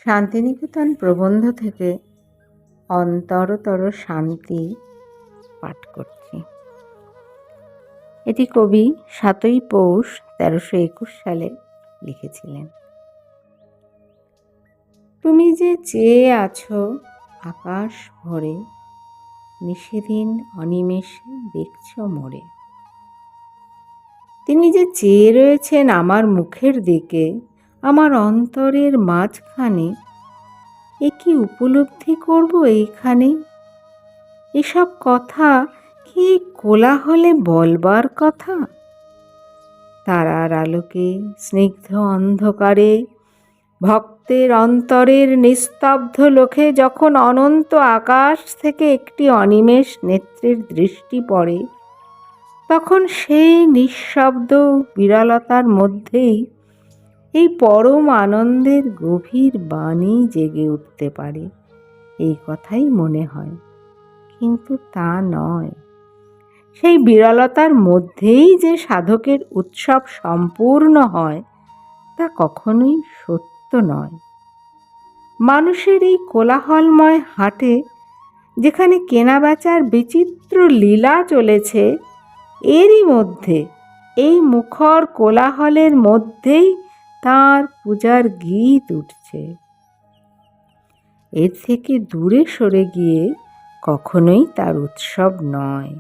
শান্তিনিকেতন প্রবন্ধ থেকে অন্তরতর শান্তি পাঠ করছি। এটি কবি ৭ই পৌষ ১৩২১ সালে লিখেছিলেন। তুমি যে চেয়ে আছো আকাশ ভরে, নিশিদিন অনিমেষে দেখছ মোরে। তিনি যে চেয়ে রয়েছেন আমার মুখের দিকে, আমার অন্তরের মাঝখানে, এ কি উপলব্ধি করব এইখানে? এসব কথা কি কোলাহলে বলবার কথা? তারার আলোকে স্নিগ্ধ অন্ধকারে ভক্তের অন্তরের নিস্তব্ধ লোকে যখন অনন্ত আকাশ থেকে একটি অনিমেষ নেত্রের দৃষ্টি পড়ে, তখন সেই নিঃশব্দ বিরলতার মধ্যেই এই পরম আনন্দের গভীর বাণী জেগে উঠতে পারে, এই কথাই মনে হয়। কিন্তু তা নয়। সেই বিরলতার মধ্যেই যে সাধকের উৎসব সম্পূর্ণ হয়, তা কখনোই সত্য নয়। মানুষের এই কোলাহলময় হাটে যেখানে কেনাবেচার বিচিত্র লীলা চলেছে, এরই মধ্যে, এই মুখর কোলাহলের মধ্যেই তাঁর পূজার গীত উঠছে। এর থেকে দূরে সরে গিয়ে কখনোই তার উৎসব নয়।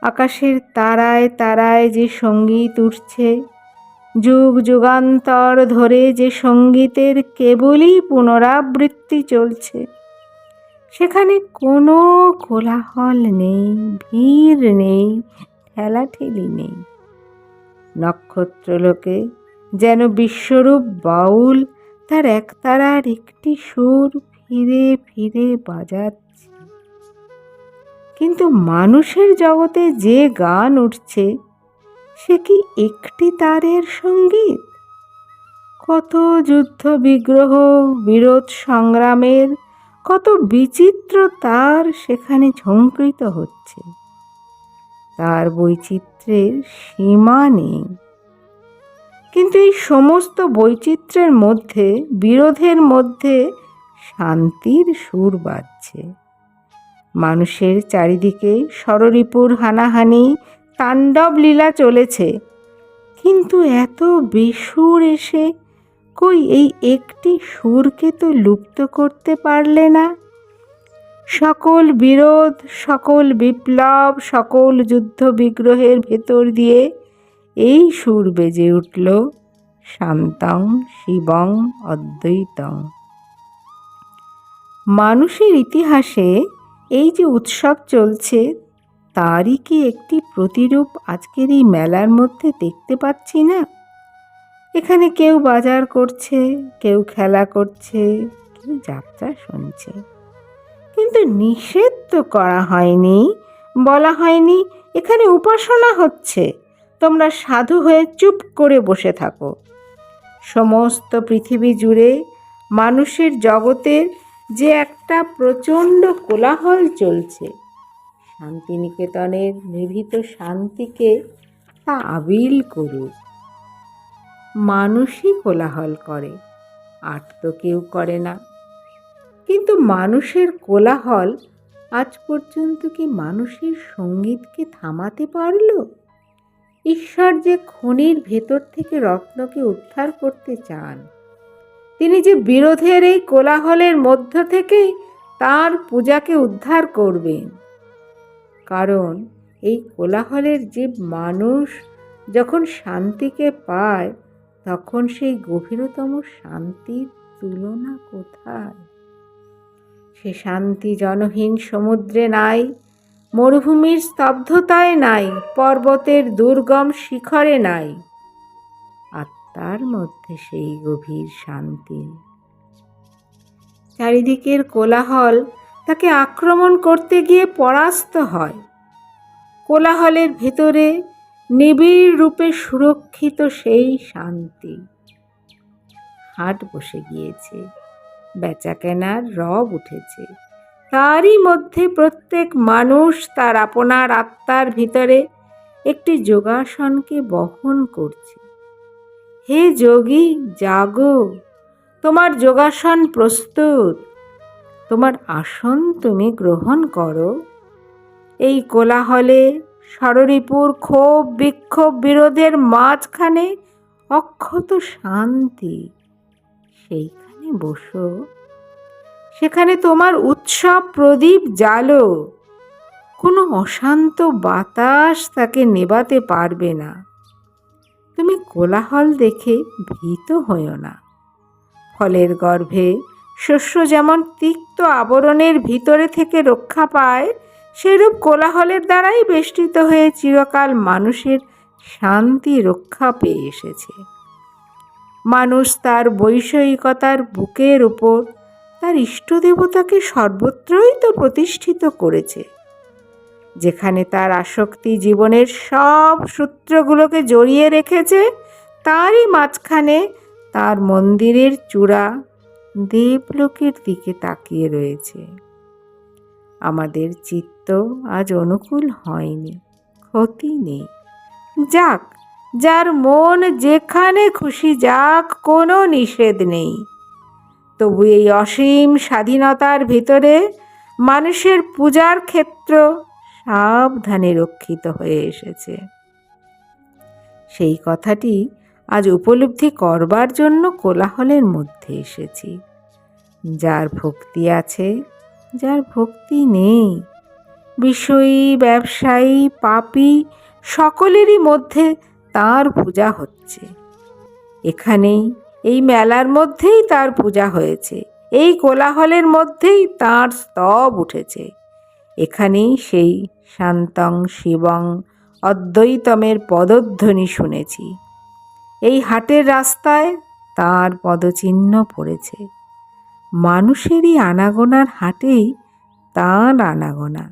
আকাশের তারায় তারায় যে সঙ্গীত উঠছে, যুগ যুগান্তর ধরে যে সঙ্গীতের কেবলই পুনরাবৃত্তি চলছে, সেখানে কোনো কোলাহল নেই, ভিড় নেই, ঠেলাঠেলি নেই। নক্ষত্রলোকে যেন বিশ্বরূপ বাউল তার একতারার একটি সুর ফিরে ফিরে বাজাচ্ছে। কিন্তু মানুষের জগতে যে গান উঠছে, সে কি একটি তারের সঙ্গীত? কত যুদ্ধ বিগ্রহ বিরোধ সংগ্রামের কত বিচিত্র তার সেখানে ঝঙ্কৃত হচ্ছে। তার বৈচিত্র্যের সীমা নেই। কিন্তু এই সমস্ত বৈচিত্র্যের মধ্যে, বিরোধের মধ্যে শান্তির সুর বাজছে। মানুষের চারিদিকে ষড়রিপুর হানাহানি তাণ্ডব লীলা চলেছে, কিন্তু এত বেসুর এসে কই এই একটি সুরকে তো লুপ্ত করতে পারলে না। সকল বিরোধ, সকল বিপ্লব, সকল যুদ্ধ বিগ্রহের ভেতর দিয়ে এই সুর বেজে উঠল, শান্তং শিবং অদ্বৈতং। মানুষের ইতিহাসে এই যে উৎসব চলছে, তারই কি একটি প্রতিরূপ আজকের এই মেলার মধ্যে দেখতে পাচ্ছি না? এখানে কেউ বাজার করছে, কেউ খেলা করছে, কেউ যাত্রা শুনছে। কিন্তু নিষেধ তো করা হয়নি, বলা হয়নি এখানে উপাসনা হচ্ছে, তোমরা সাধু হয়ে চুপ করে বসে থাকো। সমস্ত পৃথিবী জুড়ে মানুষের জগতের যে একটা প্রচণ্ড কোলাহল চলছে, শান্তিনিকেতনের নিভৃত শান্তিকে তা আবিল করুক। মানুষই কোলাহল করে, আর তো কেউ করে না। কিন্তু মানুষের কোলাহল আজ পর্যন্ত কি মানুষের সঙ্গীতকে থামাতে পারল? ঈশ্বর যে খনির ভেতর থেকে রত্নকে উদ্ধার করতে চান, তিনি যে বিরোধের এই কোলাহলের মধ্য থেকেই তার পূজাকে উদ্ধার করবেন। কারণ এই কোলাহলের যে মানুষ যখন শান্তিকে পায়, তখন সেই গভীরতম শান্তির তুলনা কোথায়? সে শান্তি জনহীন সমুদ্রে নাই, মরুভূমির স্তব্ধতায় নাই, পর্বতের দুর্গম শিখরে নাই। আত্মার মধ্যে সেই গভীর শান্তি। চারিদিকের কোলাহল তাকে আক্রমণ করতে গিয়ে পরাস্ত হয়। কোলাহলের ভেতরে নিবিড় রূপে সুরক্ষিত সেই শান্তি। হাট বসে গিয়েছে, বেচাকেনার রব উঠেছে, তারই মধ্যে প্রত্যেক মানুষ তার আপনার আত্মার ভিতরে একটি যোগাসনকে বহন করছে। হে যোগী, জাগো, তোমার যোগাসন প্রস্তুত, তোমার আসন তুমি গ্রহণ করো। এই কোলাহলে ষড়রিপুর ক্ষোভ বিক্ষোভ বিরোধের মাঝখানে অক্ষত শান্তি, সেইখানে বসো। সেখানে তোমার উৎসব প্রদীপ জ্বালো, কোনো অশান্ত বাতাস তাকে নেভাতে পারবে না। তুমি কোলাহল দেখে ভীত হইও না। ফলের গর্ভে শস্য যেমন তিক্ত আবরণের ভিতরে থেকে রক্ষা পায়, সেরূপ কোলাহলের দ্বারাই বেষ্টিত হয়ে চিরকাল মানুষের শান্তি রক্ষা পেয়ে এসেছে। মানুষ তার বৈষয়িকতার বুকের উপর তার ইষ্টদেবতাকে সর্বত্রই তো প্রতিষ্ঠিত করেছে। যেখানে তার আসক্তি জীবনের সব সূত্রগুলোকে জড়িয়ে রেখেছে, তারই মাঝখানে তার মন্দিরের চূড়া দেবলোকের দিকে তাকিয়ে রয়েছে। আমাদের চিত্ত আজ অনুকূল হয়নি, ক্ষতি নেই, যাক, যার মন যেখানে খুশি যাক, কোনো নিষেধ নেই। তবু এই অসীম স্বাধীনতার ভিতরে মানুষের পূজার ক্ষেত্র সাবধানে রক্ষিত হয়ে এসেছে। সেই কথাটি আজ উপলব্ধি করবার জন্য কোলাহলের মধ্যে এসেছি। যার ভক্তি আছে, যার ভক্তি নেই, বিষয়ী ব্যবসায়ী পাপী সকলেরই মধ্যে তার পূজা হচ্ছে। এখানেই, এই মেলার মধ্যেই তার পূজা হয়েছে, এই কোলাহলের মধ্যেই তার স্তব উঠেছে। এখানেই সেই শান্তং শিবং অদ্বৈতমের পদধ্বনি শুনেছি। এই হাটের রাস্তায় তার পদচিহ্ন পড়েছে। মানুষেরই আনাগোনার হাটেই তাঁর আনাগোনা,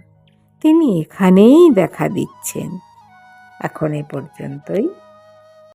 তিনি এখানেই দেখা দিচ্ছেন। এখন এ পর্যন্তই।